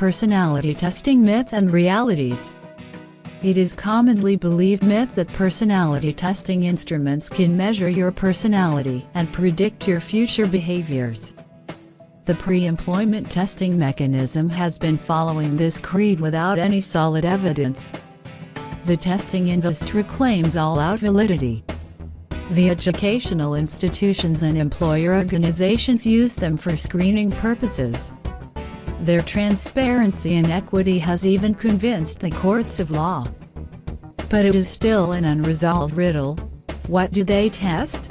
personality testing myth and realities. It is commonly believed myth that personality testing instruments can measure your personality and predict your future behaviors. The pre-employment testing mechanism has been following this creed without any solid evidence. The testing industry claims all-out validity. The educational institutions and employer organizations use them for screening purposes. Their transparency and equity has even convinced the courts of law. But it is still an unresolved riddle. What do they test?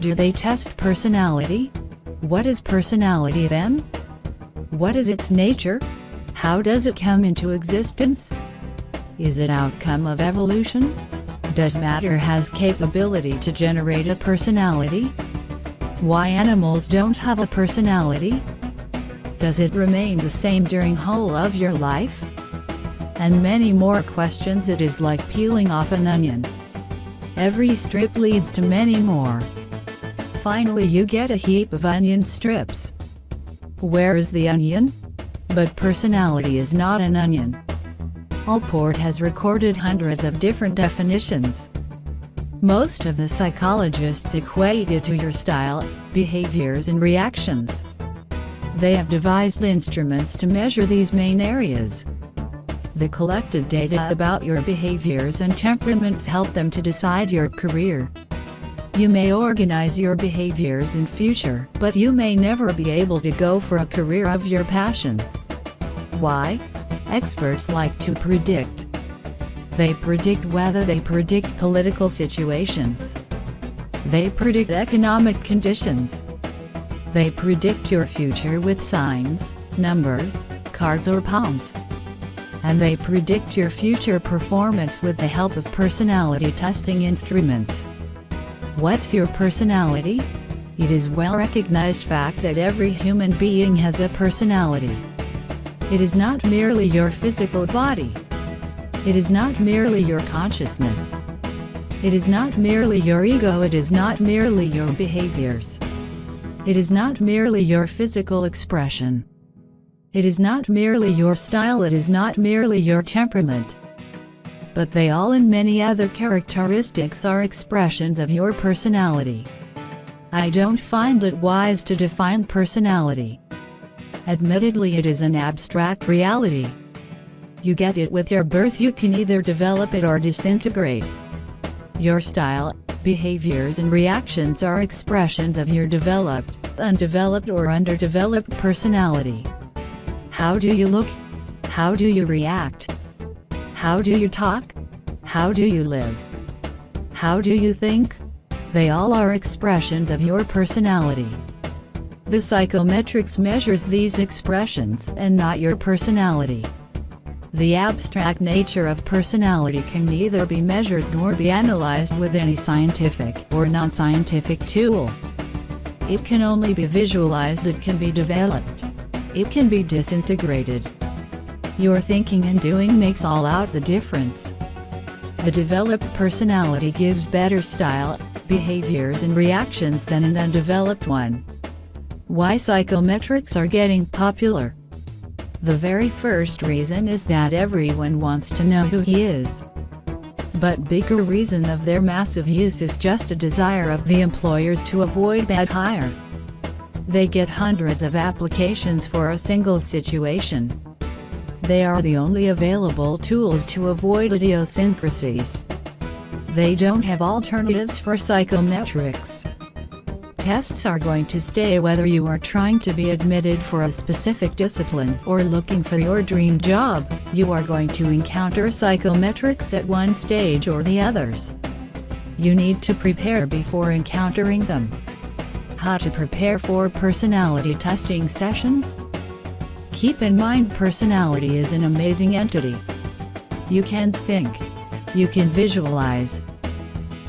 Do they test personality? What is personality then? What is its nature? How does it come into existence? Is it outcome of evolution? Does matter has capability to generate a personality? Why animals don't have a personality? Does it remain the same during whole of your life? And many more questions. It is like peeling off an onion. Every strip leads to many more. Finally you get a heap of onion strips. Where is the onion? But personality is not an onion. Allport has recorded hundreds of different definitions. Most of the psychologists equate it to your style, behaviors and reactions. They have devised instruments to measure these main areas. The collected data about your behaviors and temperaments help them to decide your career. You may organize your behaviors in future, but you may never be able to go for a career of your passion. Why? Experts like to predict. They predict weather, they predict political situations. They predict economic conditions. They predict your future with signs, numbers, cards or palms. And they predict your future performance with the help of personality testing instruments. What's your personality? It is well-recognized fact that every human being has a personality. It is not merely your physical body. It is not merely your consciousness. It is not merely your ego. It is not merely your behaviors. It is not merely your physical expression. It is not merely your style. It is not merely your temperament. But they all and many other characteristics are expressions of your personality. I don't find it wise to define personality. Admittedly, it is an abstract reality. You get it with your birth. You can either develop it or disintegrate. Your style, behaviors and reactions are expressions of your developed, undeveloped or underdeveloped personality. How do you look? How do you react? How do you talk? How do you live? How do you think? They all are expressions of your personality. The psychometrics measures these expressions and not your personality. The abstract nature of personality can neither be measured nor be analyzed with any scientific or non-scientific tool. It can only be visualized. It can be developed. It can be disintegrated. Your thinking and doing makes all out the difference. A developed personality gives better style, behaviors and reactions than an undeveloped one. Why psychometrics are getting popular? The very first reason is that everyone wants to know who he is. But bigger reason of their massive use is just a desire of the employers to avoid bad hire. They get hundreds of applications for a single situation. They are the only available tools to avoid idiosyncrasies. They don't have alternatives for psychometrics. Tests are going to stay whether you are trying to be admitted for a specific discipline or looking for your dream job. You are going to encounter psychometrics at one stage or the others. You need to prepare before encountering them. How to prepare for personality testing sessions? Keep in mind, personality is an amazing entity. You can think. You can visualize.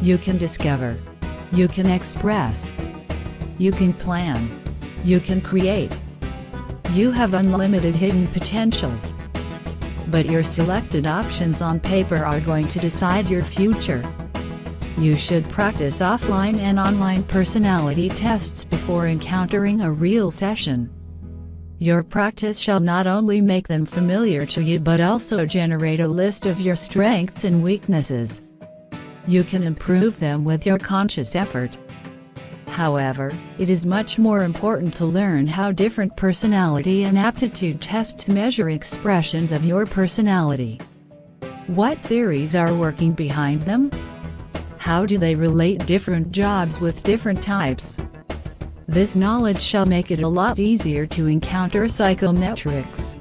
You can discover. You can express. You can plan. You can create. You have unlimited hidden potentials. But your selected options on paper are going to decide your future. You should practice offline and online personality tests before encountering a real session. Your practice shall not only make them familiar to you but also generate a list of your strengths and weaknesses. You can improve them with your conscious effort. However, it is much more important to learn how different personality and aptitude tests measure expressions of your personality. What theories are working behind them? How do they relate different jobs with different types? This knowledge shall make it a lot easier to encounter psychometrics.